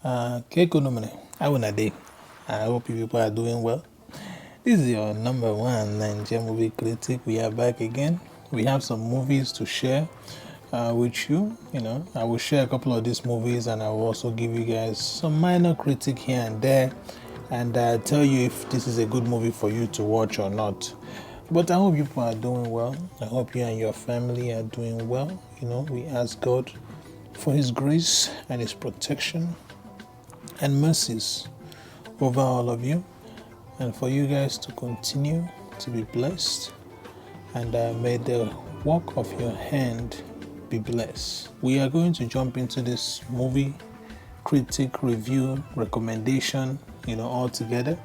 Kekonomene, how una dey? I hope you people are doing well. This is your number one Nigerian movie critic. We are back again. We have some movies to share with you. I will share a couple of these movies and I will also give you guys some minor critic here and there and tell you if this is a good movie for you to watch or not. But I hope you people are doing well. I hope you and your family are doing well. We ask God for His grace and His protection and mercies over all of you, and for you guys to continue to be blessed, and may the work of your hand be blessed. We are going to jump into this movie critic review recommendation, all together.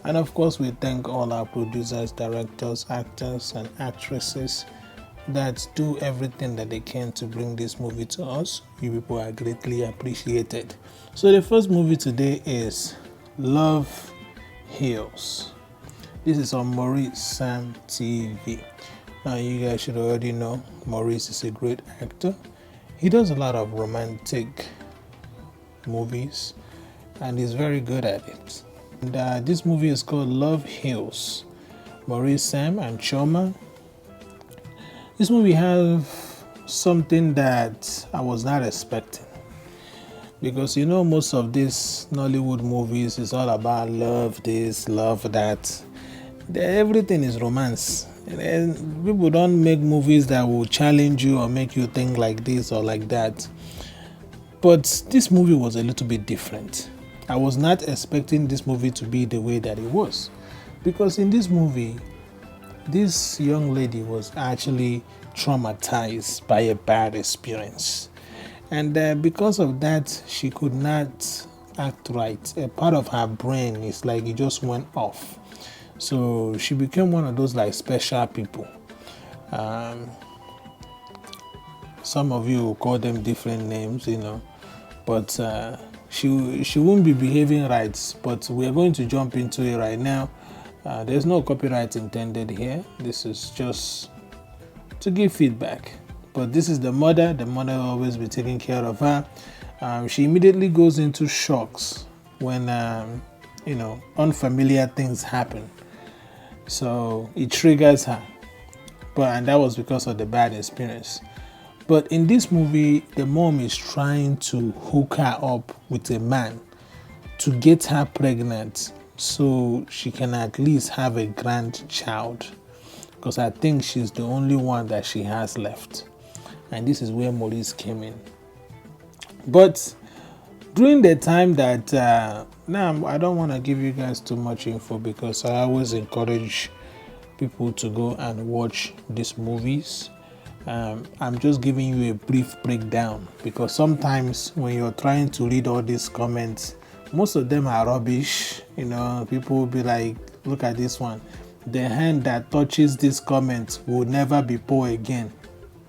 And of course, we thank all our producers, directors, actors, and actresses that do everything that they can to bring this movie to us. You people are greatly appreciated. So the first movie today is Love Heals. This is on Maurice Sam TV. Now you guys should already know Maurice is a great actor. He does a lot of romantic movies and he's very good at it. And this movie is called Love Heals. Maurice Sam and Choma. This movie has something that I was not expecting, because most of these Nollywood movies is all about love this, love that. Everything is romance. And people don't make movies that will challenge you or make you think like this or like that. But this movie was a little bit different. I was not expecting this movie to be the way that it was, because in this movie, this young lady was actually traumatized by a bad experience. And because of that, she could not act right. A part of her brain is like it just went off. So she became one of those like special people. Some of you will call them different names, but she won't be behaving right. But we are going to jump into it right now. There's no copyright intended here. This is just to give feedback. But this is the mother. The mother will always be taking care of her. She immediately goes into shocks when unfamiliar things happen. So it triggers her. And that was because of the bad experience. But in this movie, the mom is trying to hook her up with a man to get her pregnant, so she can at least have a grandchild, because I think she's the only one that she has left. And this is where Maurice came in. But during the time that now I don't want to give you guys too much info, because I always encourage people to go and watch these movies. I'm just giving you a brief breakdown, because sometimes when you're trying to read all these comments, most of them are rubbish. People will be like, look at this one. The hand that touches this comment will never be poor again.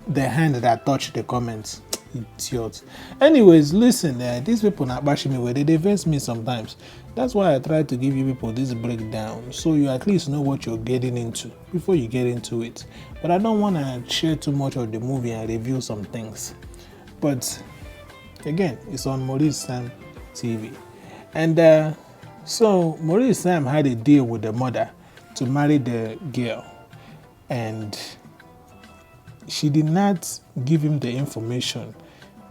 The hand that touched the comments. Idiot. Anyways, listen, these people not bashing me where they vex me sometimes. That's why I try to give you people this breakdown, so you at least know what you're getting into before you get into it. But I don't want to share too much of the movie and review some things. But again, it's on Maurice Sam TV. And so Maurice Sam had a deal with the mother to marry the girl, and she did not give him the information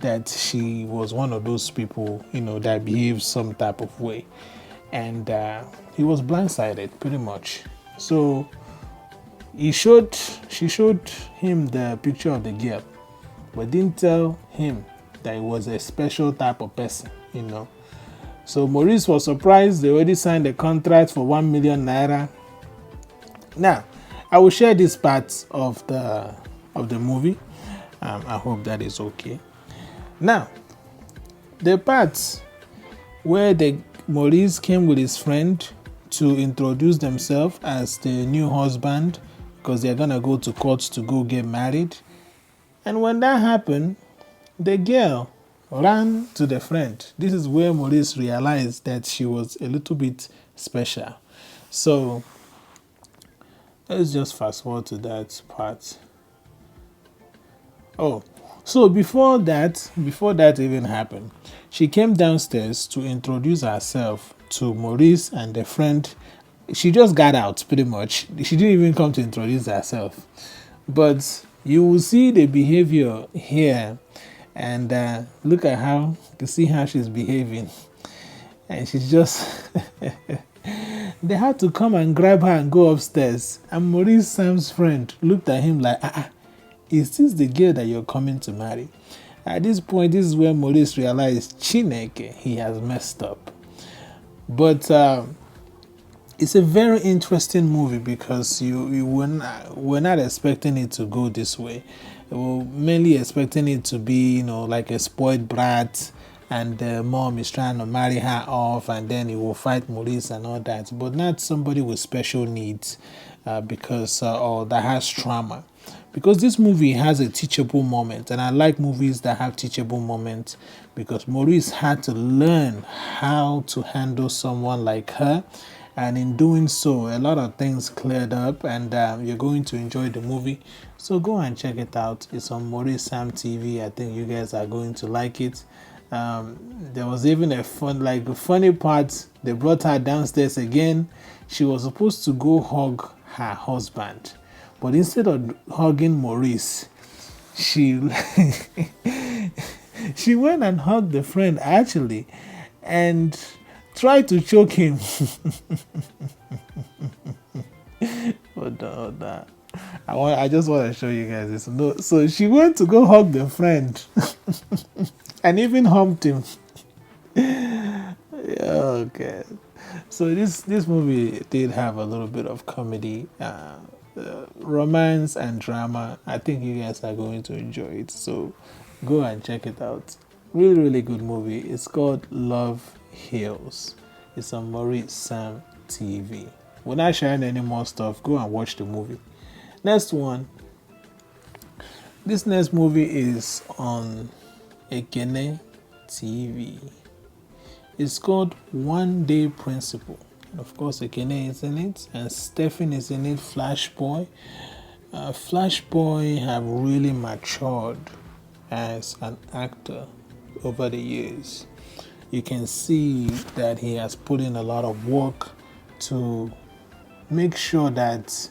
that she was one of those people, that behaves some type of way. And he was blindsided pretty much. So she showed him the picture of the girl, but didn't tell him that it was a special type of person, So Maurice was surprised. They already signed a contract for 1 million naira. Now, I will share this part of the movie. I hope that is okay. Now, the part where Maurice came with his friend to introduce themselves as the new husband, because they're gonna go to court to go get married. And when that happened, the girl ran to the friend. This is where Maurice realized that she was a little bit special. So let's just fast forward to that part. Oh, So before that even happened, she came downstairs to introduce herself to Maurice and a friend. She just got out pretty much. She didn't even come to introduce herself. But you will see the behavior here, and look at how you see how she's behaving, and she's just. They had to come and grab her and go upstairs. And Maurice, Sam's friend, looked at him like, is this the girl that you're coming to marry? At this point, this is where Maurice realized Chineke, he has messed up. But it's a very interesting movie because you were not expecting it to go this way. We were mainly expecting it to be, like a spoiled brat, and the mom is trying to marry her off, and then he will fight Maurice and all that. But not somebody with special needs, because or that has trauma. Because this movie has a teachable moment, and I like movies that have teachable moments, because Maurice had to learn how to handle someone like her, and in doing so, a lot of things cleared up, and you're going to enjoy the movie. So go and check it out. It's on Maurice Sam TV. I think you guys are going to like it. There was even a funny part. They brought her downstairs again. She was supposed to go hug her husband, but instead of hugging Maurice, she she went and hugged the friend actually, and tried to choke him. Hold on. I just want to show you guys this. No, so she went to go hug the friend and even humped him. Okay. So this movie did have a little bit of comedy, romance, and drama. I think you guys are going to enjoy it. So go and check it out. Really, really good movie. It's called Love Heals. It's on Maurice Sam TV. We're not sharing any more stuff. Go and watch the movie. Next one. This next movie is on Ekene TV. It's called One Day Principle. And of course, Ekene is in it, and Stephen is in it. Flashboy. Flashboy have really matured as an actor over the years. You can see that he has put in a lot of work to make sure that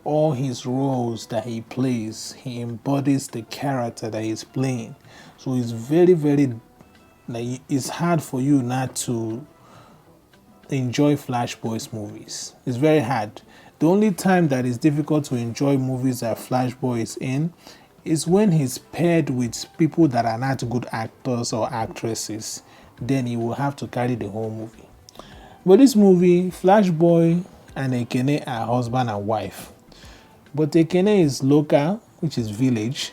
all his roles that he plays, he embodies the character that he's playing. So it's very, very, like, it's hard for you not to enjoy Flashboy's movies. It's very hard. The only time that it's difficult to enjoy movies that Flashboy is in is when he's paired with people that are not good actors or actresses. Then he will have to carry the whole movie. But this movie, Flashboy and Ekene are husband and wife. But Ekene is local, which is village,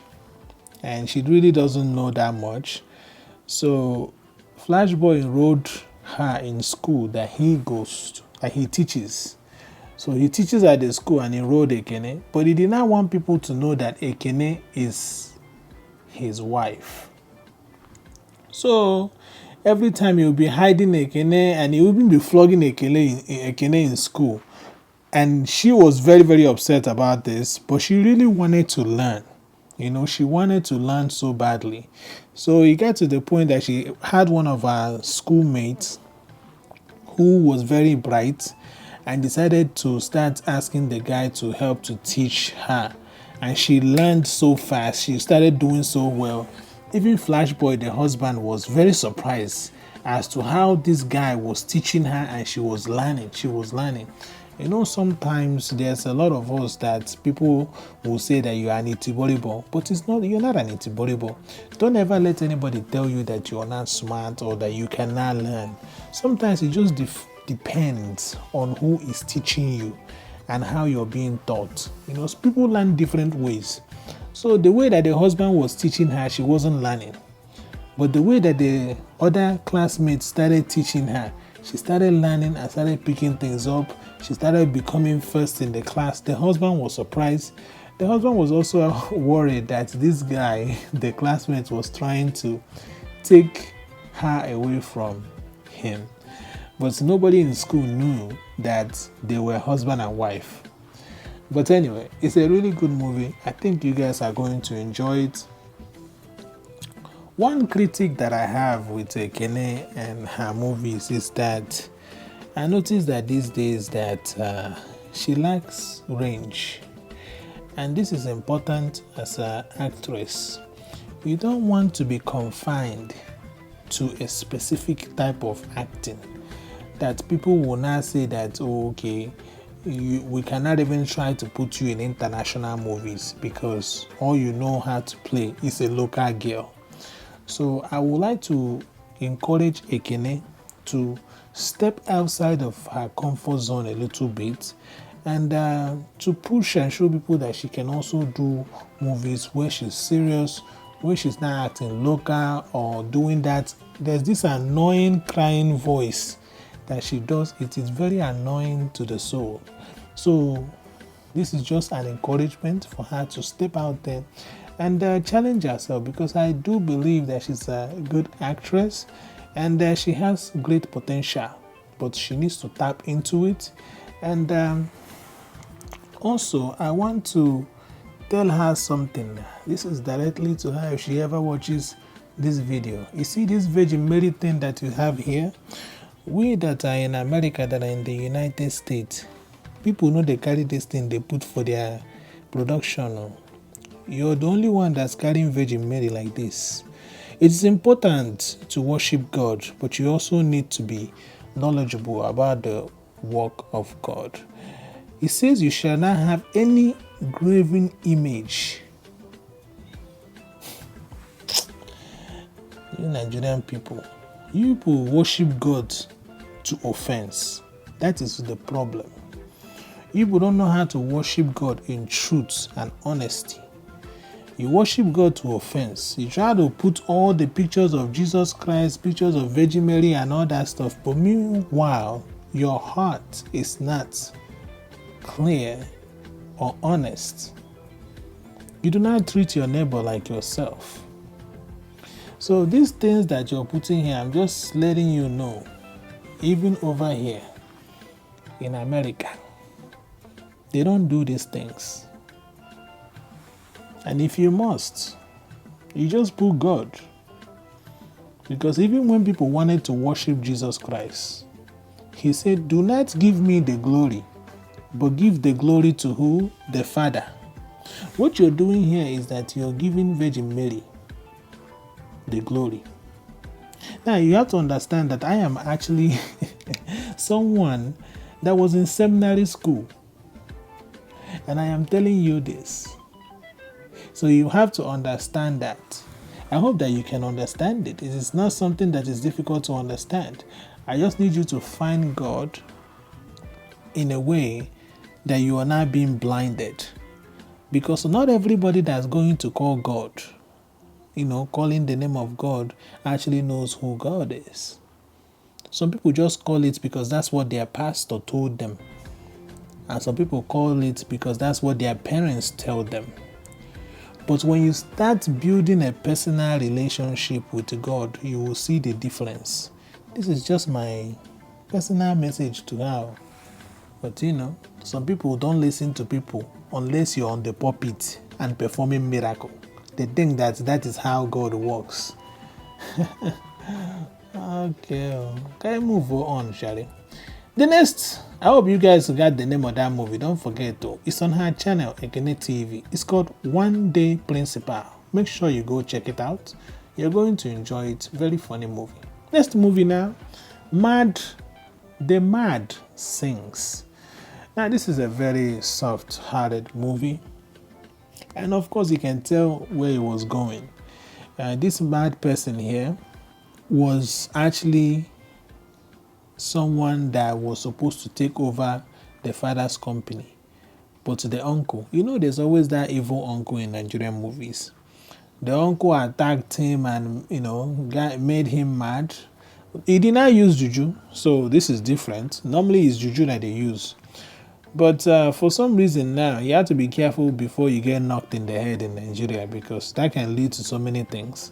and she really doesn't know that much. So Flashboy enrolled her in school that he goes to, that he teaches. So he teaches at the school and enrolled Ekene, but he did not want people to know that Ekene is his wife. So every time he will be hiding Ekene, and he will even be flogging Ekene in school. And she was very, very upset about this, but she really wanted to learn. She wanted to learn so badly. So it got to the point that she had one of her schoolmates who was very bright and decided to start asking the guy to help to teach her. And she learned so fast. She started doing so well. Even Flashboy, the husband, was very surprised as to how this guy was teaching her, and she was learning. Sometimes there's a lot of us that people will say that you are an itiboribo, but you're not an itiboribo. Don't ever let anybody tell you that you're not smart or that you cannot learn. Sometimes it just depends on who is teaching you and how you're being taught. People learn different ways. So the way that the husband was teaching her, she wasn't learning. But the way that the other classmates started teaching her, she started learning and started picking things up. She started becoming first in the class. The husband was surprised. The husband was also worried that this guy, the classmate, was trying to take her away from him. But nobody in school knew that they were husband and wife. But anyway, it's a really good movie. I think you guys are going to enjoy it. One critique that I have with Ekene and her movies is that I notice that these days that she lacks range, and this is important as an actress. You don't want to be confined to a specific type of acting that people will now say that, oh, okay, we cannot even try to put you in international movies because all you know how to play is a local girl. So I would like to encourage Ekene to step outside of her comfort zone a little bit and to push and show people that she can also do movies where she's serious, where she's not acting local or doing that. There's this annoying crying voice that she does. It is very annoying to the soul. So this is just an encouragement for her to step out there and challenge herself, because I do believe that she's a good actress and she has great potential, but she needs to tap into it. And also, I want to tell her something. This is directly to her if she ever watches this video. You see this Virgin Mary thing that you have here? We that are in America, that are in the United States, people know they carry this thing they put for their production. You're the only one that's carrying Virgin Mary like this. It's important to worship God, but you also need to be knowledgeable about the work of God. It says you shall not have any graven image. You Nigerian people, you people worship God to offense. That is the problem. You people don't know how to worship God in truth and honesty. You worship God to offense. You try to put all the pictures of Jesus Christ, pictures of Virgin Mary and all that stuff, but meanwhile, your heart is not clear or honest. You do not treat your neighbor like yourself. So these things that you're putting here, I'm just letting you know, even over here in America, they don't do these things. And if you must, you just put God. Because even when people wanted to worship Jesus Christ, he said, do not give me the glory, but give the glory to who? The Father. What you're doing here is that you're giving Virgin Mary the glory. Now you have to understand that I am actually someone that was in seminary school, and I am telling you this. So you have to understand that. I hope that you can understand it. It is not something that is difficult to understand. I just need you to find God in a way that you are not being blinded. Because not everybody that's going to call God, calling the name of God, actually knows who God is. Some people just call it because that's what their pastor told them. And some people call it because that's what their parents tell them. But when you start building a personal relationship with God, you will see the difference. This is just my personal message to her. But some people don't listen to people unless you're on the pulpit and performing miracle. They think that is how God works. Okay, can I move on, shall we? The next, I hope you guys got the name of that movie. Don't forget though, it's on her channel, Ekene TV. It's called One Day Principal. Make sure you go check it out. You're going to enjoy it. Very funny movie. Next movie now, The Mad Sings. Now this is a very soft-hearted movie, and of course you can tell where it was going. This mad person here was actually someone that was supposed to take over the father's company, but the uncle, there's always that evil uncle in Nigerian movies. The uncle attacked him and made him mad. He did not use juju, so this is different. Normally it's juju that they use, but for some reason now you have to be careful before you get knocked in the head in Nigeria, because that can lead to so many things.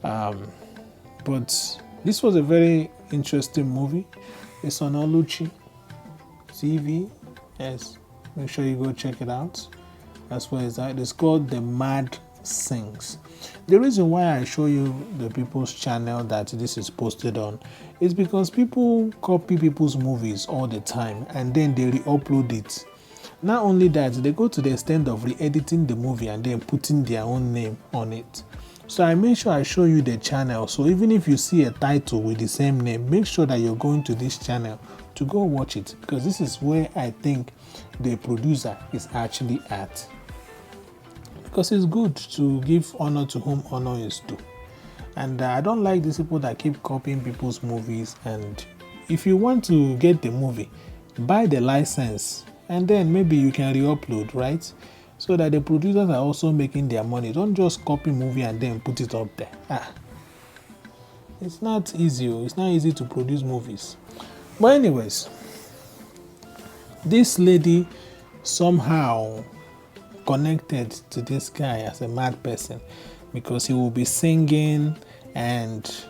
But this was a very interesting movie. It's on Oluchi TV. Yes, make sure you go check it out. That's where it's at. It's called The Mad Sings. The reason why I show you the people's channel that this is posted on is because people copy people's movies all the time and then they re-upload it. Not only that, they go to the extent of re-editing the movie and then putting their own name on it. So I make sure I show you the channel. So even if you see a title with the same name, make sure that you're going to this channel to go watch it, because this is where I think the producer is actually at. Because it's good to give honor to whom honor is due. And I don't like these people that keep copying people's movies. And if you want to get the movie, buy the license and then maybe you can re-upload, right? So that the producers are also making their money. Don't just copy movie and then put it up there. It's not easy. It's not easy to produce movies. But anyways, this lady somehow connected to this guy as a mad person, because he will be singing and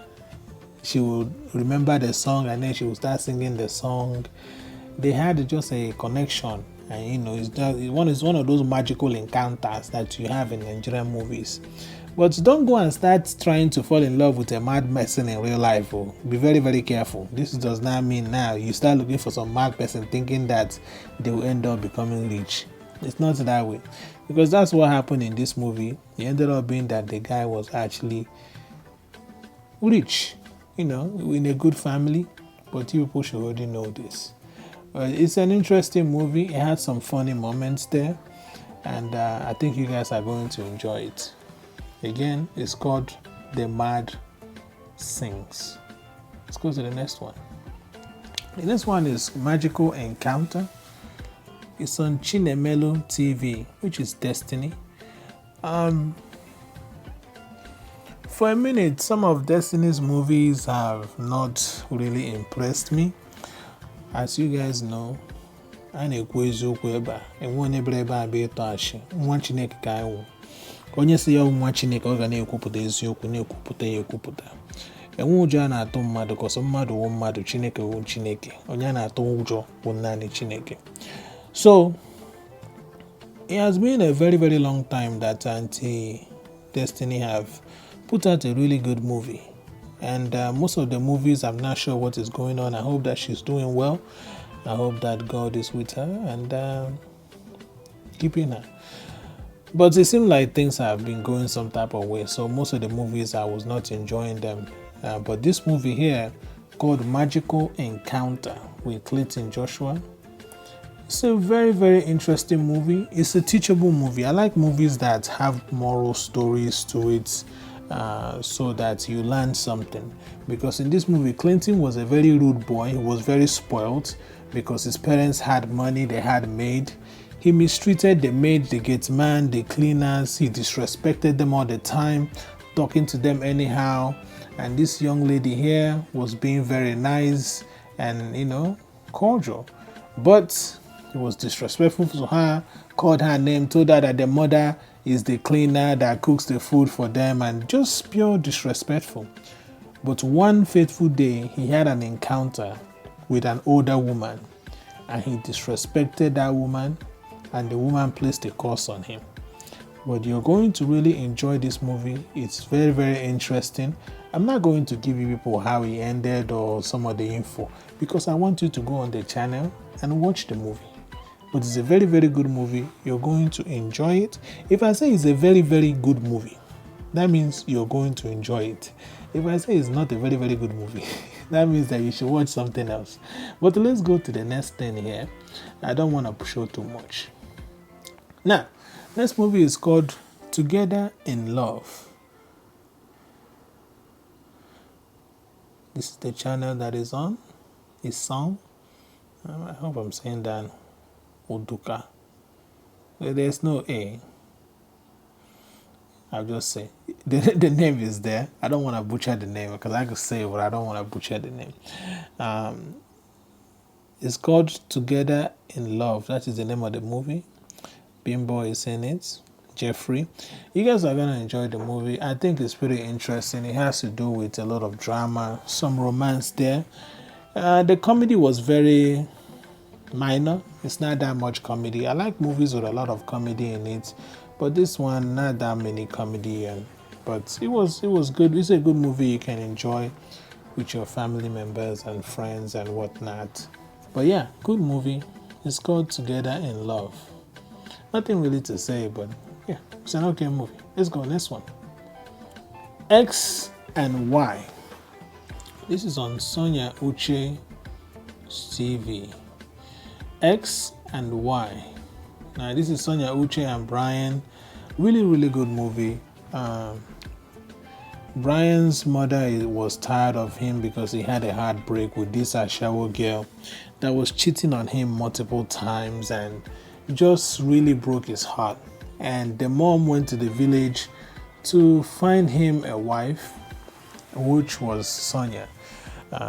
she will remember the song and then she will start singing the song. They had just a connection, and it's one of those magical encounters that you have in Nigerian movies. But don't go and start trying to fall in love with a mad person in real life. Be very, very careful. This does not mean now you start looking for some mad person thinking that they will end up becoming rich. It's not that way, because that's what happened in this movie. It ended up being that the guy was actually rich, in a good family. But you people should already know this. It's an interesting movie. It had some funny moments there, and I think you guys are going to enjoy it. Again, it's called The Mad Sings. Let's go to the next one. The next one is Magical Encounter. It's on Chinemelo TV, which is Destiny. For a minute, some of Destiny's movies have not really impressed me. As you guys know, I na-ekwu eziokwu ebe a, enwe onye bere ebe a bụ ịtọ achị. Nwa Chineke ka anyị wụ. Onye si ya nwa Chineke, ọ ga na-ekwupụta eziokwu, na-ekwupụta ya ekwupụta. Enwe ụjọ a na-atụ mmadụ, kọsọ mmadụ wụ mmadụ, Chineke wụ Chineke. Onye a na-atụ ụjọ wụ naanị Chineke. So, it has been a very, very long time that Auntie Destiny have put out a really good movie. And most of the movies, I'm not sure what is going on. I hope that she's doing well. I hope that God is with her and keeping her. But it seemed like things have been going some type of way. So most of the movies, I was not enjoying them. But this movie here, called Magical Encounter with Clayton Joshua, it's a very, very interesting movie. It's a teachable movie. I like movies that have moral stories to it, so that you learn something. Because in this movie, Clinton was a very rude boy. He was very spoiled because his parents had money, they had maid. He mistreated the maid, the gate man, the cleaners. He disrespected them all the time, talking to them anyhow. And this young lady here was being very nice and, cordial. But he was disrespectful to her, called her name, told her that the mother is the cleaner that cooks the food for them, and just pure disrespectful. But one fateful day, he had an encounter with an older woman, and he disrespected that woman, and the woman placed a curse on him. But you're going to really enjoy this movie. It's very, very interesting. I'm not going to give you people how it ended or some of the info, because I want you to go on the channel and watch the movie. But it's a very, very good movie. You're going to enjoy it. If I say it's a very, very good movie, that means you're going to enjoy it. If I say it's not a very, very good movie, that means that you should watch something else. But let's go to the next thing here. I don't want to show too much. Now, next movie is called Together in Love. This is the channel that is on. It's song. I hope I'm saying that. Uduka. There's no A. I'll just say the name is there. I don't want to butcher the name because I could say it, but I don't want to butcher the name. It's called Together in Love. That is the name of the movie. Bimbo is in it. Jeffrey. You guys are going to enjoy the movie. I think it's pretty interesting. It has to do with a lot of drama, some romance there. The comedy was very minor. It's not that much comedy. I like movies with a lot of comedy in it, But this one, not that many comedy, but it was good. It's a good movie you can enjoy with your family members and friends and whatnot. But yeah, good movie. It's called Together in Love. Nothing really to say, but yeah, it's an okay movie. Let's go next one. X and Y. This is on Sonia Uche TV. X and Y. Now this is Sonia Uche and Brian. Really, really good movie. Brian's mother was tired of him because he had a heartbreak with this Ashawo girl that was cheating on him multiple times and just really broke his heart. And the mom went to the village to find him a wife, which was Sonia.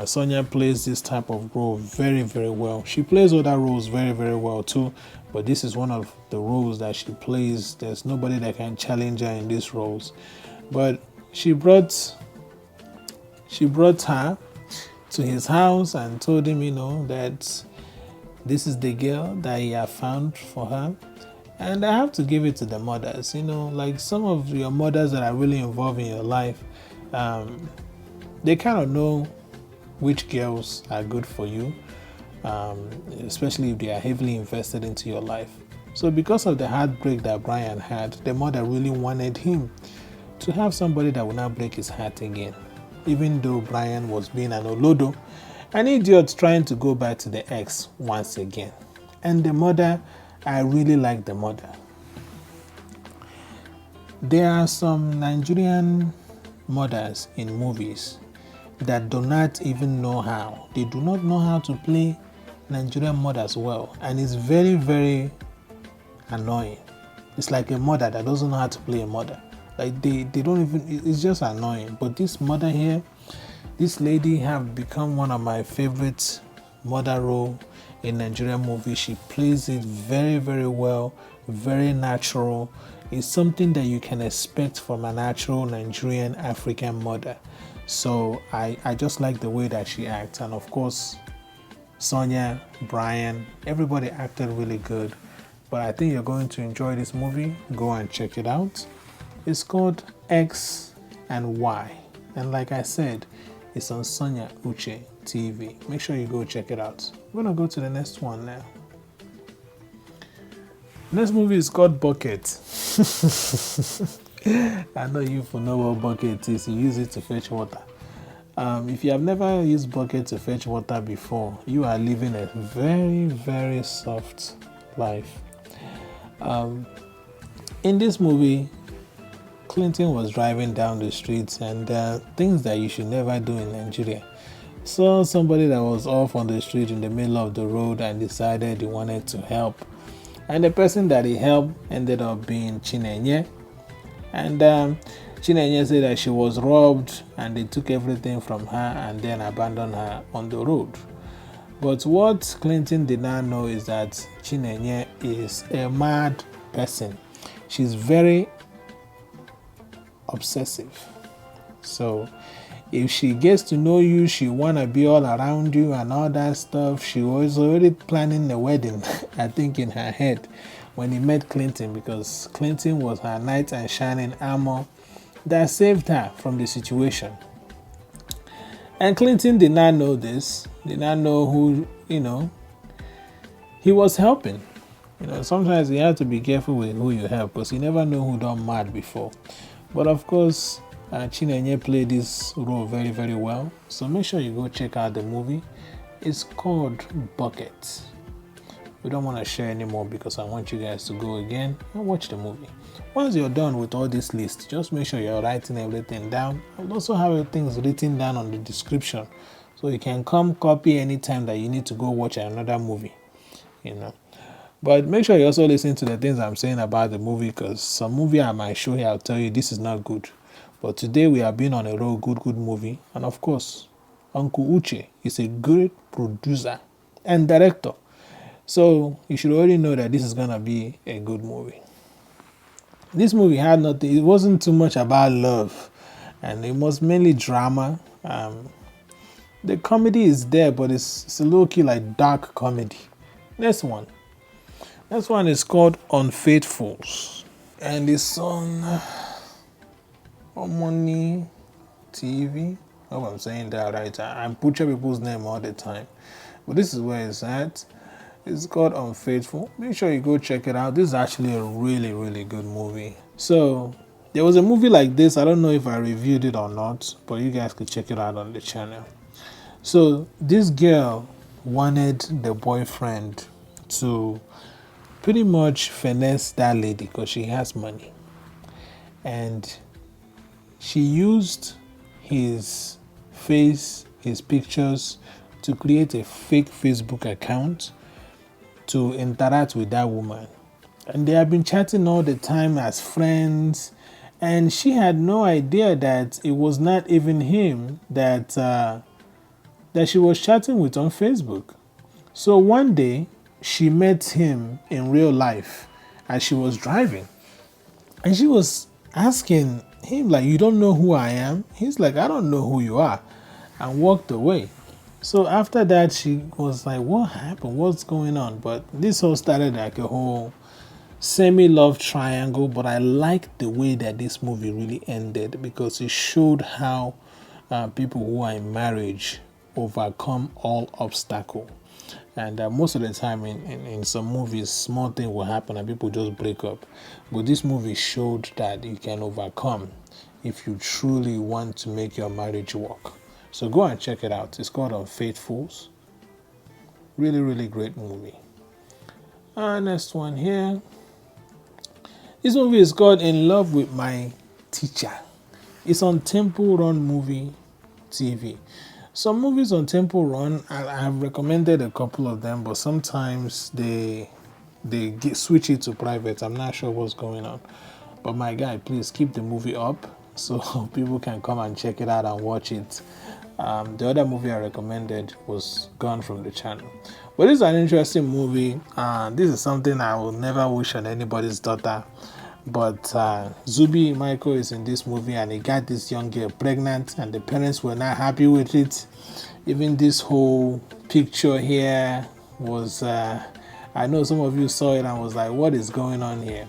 Sonia plays this type of role very, very well. She plays other roles very, very well too, but this is one of the roles that she plays. There's nobody that can challenge her in these roles. But she brought her to his house and told him, that this is the girl that he had found for her. And I have to give it to the mothers, like some of your mothers that are really involved in your life, they kind of know which girls are good for you, especially if they are heavily invested into your life. So because of the heartbreak that Brian had, the mother really wanted him to have somebody that would not break his heart again, even though Brian was being an olodo, an idiot trying to go back to the ex once again. And the mother, I really like the mother. There are some Nigerian mothers in movies that do not even know how. They do not know how to play Nigerian mothers well. And it's very, very annoying. It's like a mother that doesn't know how to play a mother. Like they don't even, it's just annoying. But this mother here, this lady have become one of my favorite mother role in Nigerian movies. She plays it very, very well, very natural. It's something that you can expect from a natural Nigerian African mother. So I just like the way that she acts. And of course, Sonia, Brian, everybody acted really good. But I think you're going to enjoy this movie. Go and check it out. It's called X and Y. And like I said, it's on Sonia Uche TV. Make sure you go check it out. I'm going to go to the next one now. Next movie is called Bucket. I know you know what bucket is. You use it to fetch water. If you have never used bucket to fetch water before, you are living a very, very soft life. In this movie, Clinton was driving down the streets and things that you should never do in Nigeria. Saw somebody that was off on the street in the middle of the road and decided he wanted to help. And the person that he helped ended up being Chinenye. And Chinenye said that she was robbed and they took everything from her and then abandoned her on the road. But what Clinton did not know is that Chinenye is a mad person. She's very obsessive. So if she gets to know you, she wanna be all around you and all that stuff. She was already planning the wedding, I think, in her head when he met Clinton, because Clinton was her knight and shining armor that saved her from the situation. And Clinton did not know this, did not know who, he was helping. Sometimes you have to be careful with who you help because you never know who done mad before. But of course, Chinenye played this role very, very well. So make sure you go check out the movie. It's called Bucket. We don't want to share anymore because I want you guys to go again and watch the movie. Once you're done with all this list, just make sure you're writing everything down. I'll also have things written down on the description so you can come copy anytime that you need to go watch another movie. But make sure you also listen to the things I'm saying about the movie, because some movie I might show here, I'll tell you this is not good. But today we have been on a real good movie. And of course, Uncle Uche is a great producer and director. So you should already know that this is going to be a good movie. This movie had nothing, it wasn't too much about love. And it was mainly drama. The comedy is there, but it's a low-key like dark comedy. Next one is called Unfaithfuls. and it's on Money TV. I hope I'm saying that right. I butcher people's name all the time, but this is where it's at. It's called Unfaithful. Make sure you go check it out. This is actually a really, really good movie. So there was a movie like this. I don't know if I reviewed it or not, but you guys could check it out on the channel. So this girl wanted the boyfriend to pretty much finesse that lady because she has money, and she used his face, his pictures, to create a fake Facebook account to interact with that woman. And they have been chatting all the time as friends. And she had no idea that it was not even him that she was chatting with on Facebook. So one day, she met him in real life as she was driving. And she was asking him, like, you don't know who I am? He's like, I don't know who you are. And walked away. So after that, she was like, what happened? What's going on? But this all started like a whole semi-love triangle. But I liked the way that this movie really ended because it showed how people who are in marriage overcome all obstacle. And most of the time in some movies, small thing will happen and people just break up. But this movie showed that you can overcome if you truly want to make your marriage work. So go and check it out. It's called Unfaithfuls. Really, really great movie. Next one here. This movie is called In Love with My Teacher. It's on Temple Run Movie TV. Some movies on Temple Run, I have recommended a couple of them, but sometimes they switch it to private. I'm not sure what's going on. But my guy, please keep the movie up so people can come and check it out and watch it. The other movie I recommended was gone from the channel. But this is an interesting movie. This is something I will never wish on anybody's daughter. But Zubi Michael is in this movie and he got this young girl pregnant and the parents were not happy with it. Even this whole picture here was, I know some of you saw it and was like, what is going on here?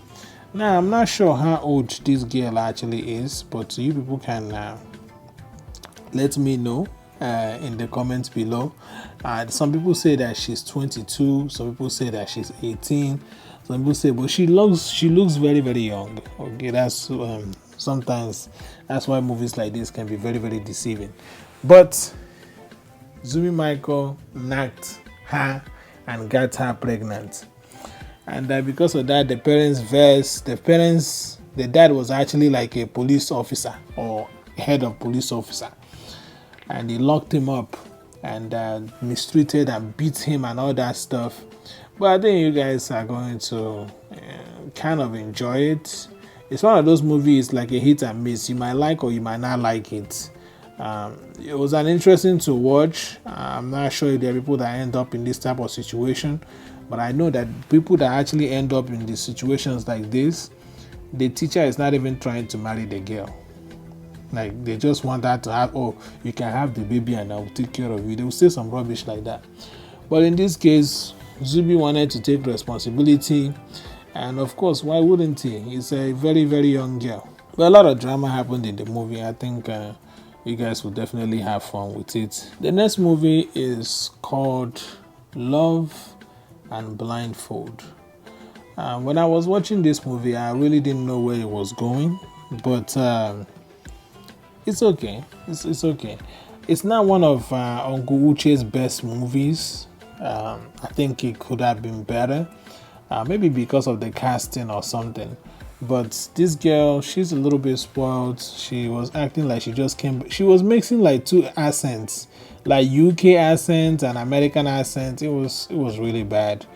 Now, I'm not sure how old this girl actually is, but you people can let me know in the comments below. Some people say that she's 22, some people say that she's 18, some people say, but she looks very, very young. Okay, that's sometimes that's why movies like this can be very, very deceiving. But Zumi Michael knocked her and got her pregnant, and because of that, the dad was actually like a police officer or head of police officer, and he locked him up and mistreated and beat him and all that stuff. But I think you guys are going to kind of enjoy it. It's one of those movies like a hit and miss. You might like or you might not like it. It was an interesting to watch. I'm not sure if there are people that end up in this type of situation, but I know that people that actually end up in these situations like this, the teacher is not even trying to marry the girl. Like, they just want that to have, oh, you can have the baby and I'll take care of you. They will say some rubbish like that. But in this case, Zubi wanted to take responsibility. And of course, why wouldn't he? He's a very, very young girl. But a lot of drama happened in the movie. I think you guys will definitely have fun with it. The next movie is called Love and Blindfold. When I was watching this movie, I really didn't know where it was going. But it's okay. It's okay. It's not one of Uncle Uche's best movies. I think it could have been better. Maybe because of the casting or something. But this girl, she's a little bit spoiled. She was acting like she just came. She was mixing like two accents, like UK accent and American accent. It was really bad.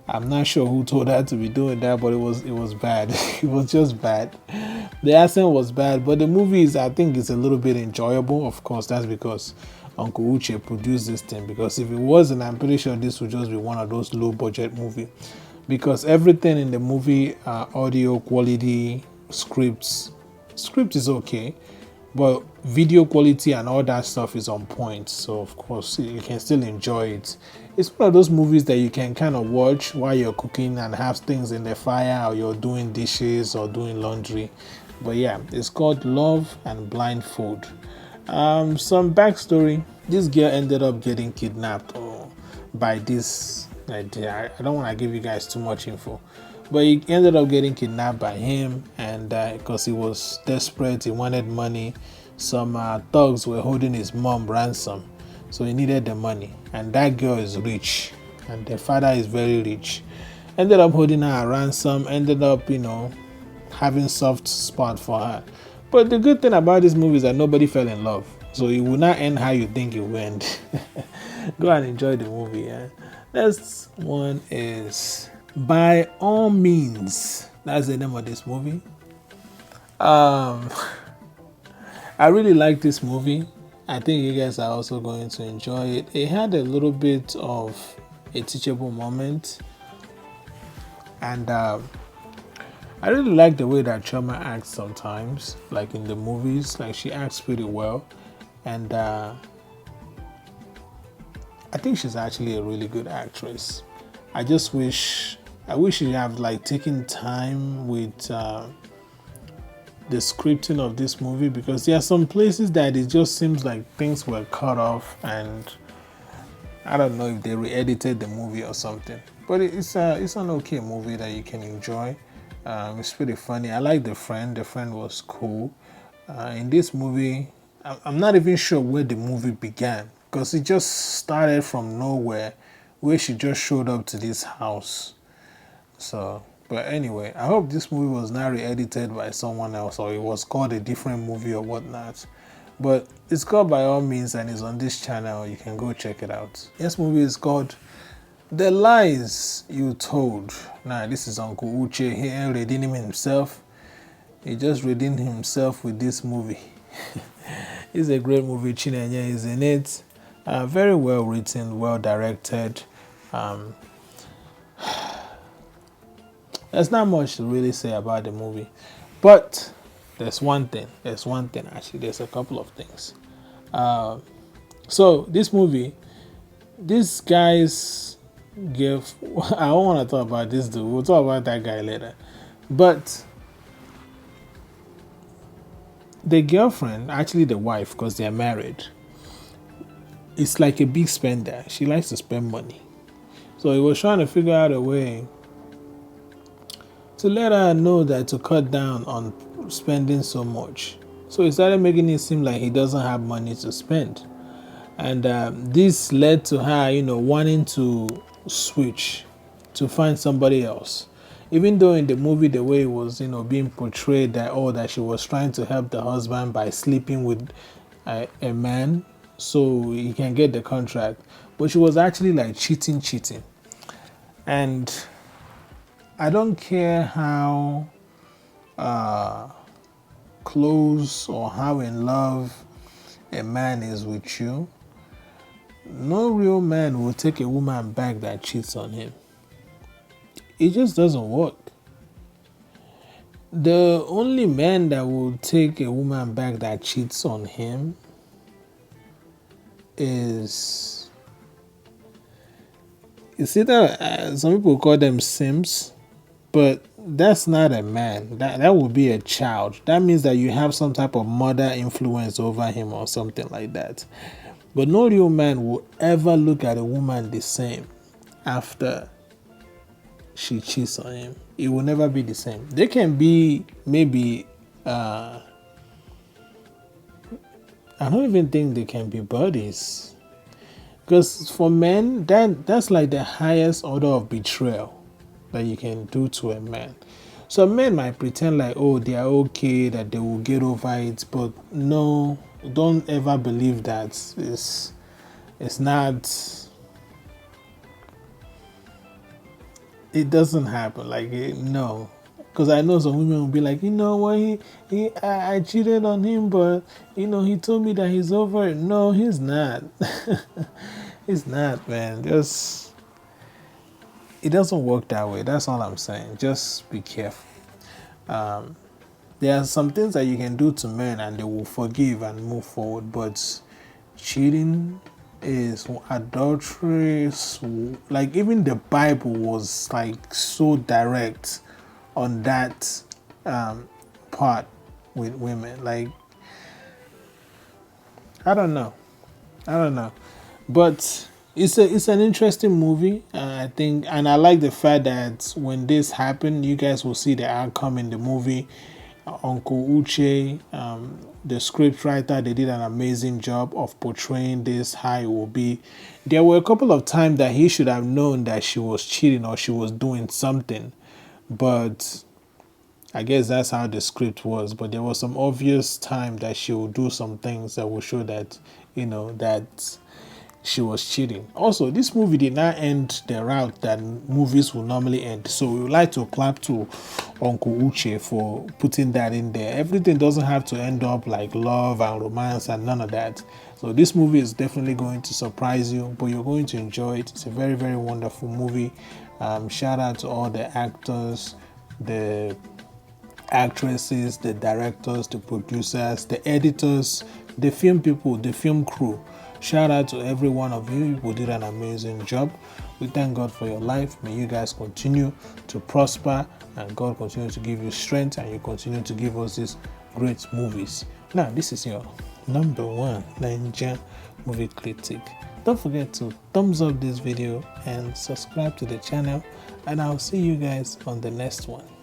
I'm not sure who told her to be doing that, but it was bad. It was just bad. The accent was bad, but the movie is, I think, it's a little bit enjoyable. Of course, that's because Uncle Uche produced this thing. Because if it wasn't, I'm pretty sure this would just be one of those low budget movies. Because everything in the movie, audio quality, script is okay, but video quality and all that stuff is on point, so of course you can still enjoy it. It's one of those movies that you can kind of watch while you're cooking and have things in the fire, or you're doing dishes or doing laundry. But yeah, it's called Love and Blindfold. Some backstory: this girl ended up getting kidnapped by this idea. I don't want to give you guys too much info, but he ended up getting kidnapped by him, and because he was desperate, he wanted money. Some thugs were holding his mom ransom, so he needed the money. And that girl is rich, and the father is very rich. Ended up holding her a ransom. Ended up, having soft spot for her. But the good thing about this movie is that nobody fell in love, so it will not end how you think it will end. Go and enjoy the movie. Yeah. Next one is By All Means. That's the name of this movie. I really like this movie. I think you guys are also going to enjoy it. It had a little bit of a teachable moment, and I really like the way that Choma acts sometimes, like in the movies. Like, she acts pretty well, and I think she's actually a really good actress. I wish she have like taken time with the scripting of this movie, because there are some places that it just seems like things were cut off, and I don't know if they re-edited the movie or something. But it's an okay movie that you can enjoy. It's pretty funny. I like the friend. The friend was cool. In this movie, I'm not even sure where the movie began, because it just started from nowhere, where she just showed up to this house. So, but anyway, I hope this movie was not re-edited by someone else, or it was called a different movie or whatnot. But it's called By All Means, and it's on this channel. You can go check it out. This movie is called The Lies You Told. Now, this is Uncle Uche here redeeming himself. He just redeemed himself with this movie. It's a great movie. Chinenye is in it. Very well written, well directed. There's not much to really say about the movie, but there's one thing actually. There's a couple of things. So this movie, this guy's gift. I don't want to talk about this dude. We'll talk about that guy later. But the girlfriend, actually the wife, because they're married, is like a big spender. She likes to spend money. So he was trying to figure out a way to let her know that to cut down on spending so much. So he started making it seem like he doesn't have money to spend. And this led to her, wanting to switch, to find somebody else. Even though in the movie, the way it was, being portrayed that she was trying to help the husband by sleeping with a man so he can get the contract. But she was actually like cheating. And I don't care how close or how in love a man is with you. No real man will take a woman back that cheats on him. It just doesn't work. The only man that will take a woman back that cheats on him is, you see that some people call them simps, but that's not a man. That would be a child. That means that you have some type of mother influence over him or something like that. But no real man will ever look at a woman the same after she cheats on him. It will never be the same. They can be maybe I don't even think they can be buddies, because for men that's like the highest order of betrayal that you can do to a man. So men might pretend like, oh, they are okay, that they will get over it, but no, don't ever believe that. It's not. It doesn't happen. Like, no. Because I know some women will be like, what, I cheated on him, but, he told me that he's over it. No, he's not. He's not, man. It doesn't work that way. That's all I'm saying. Just be careful. There are some things that you can do to men and they will forgive and move forward, but cheating is adultery. Like even the Bible was like so direct on that part with women. Like I don't know, but it's an interesting movie. I think, and I like the fact that when this happened, you guys will see the outcome in the movie. Uncle Uche, the script writer, they did an amazing job of portraying this how it will be. There were a couple of times that he should have known that she was cheating or she was doing something, but I guess that's how the script was. But there was some obvious time that she would do some things that will show that, that she was cheating. Also, this movie did not end the route that movies will normally end. So we would like to clap to Uncle Uche for putting that in there. Everything doesn't have to end up like love and romance and none of that. So this movie is definitely going to surprise you, but you're going to enjoy it. It's a very, very wonderful movie. Shout out to all the actors, the actresses, the directors, the producers, the editors, the film people, the film crew. Shout out to every one of you who did an amazing job. We thank God for your life. May you guys continue to prosper and God continue to give you strength and you continue to give us these great movies. Now, this is your number one Nigerian movie critic. Don't forget to thumbs up this video and subscribe to the channel, and I'll see you guys on the next one.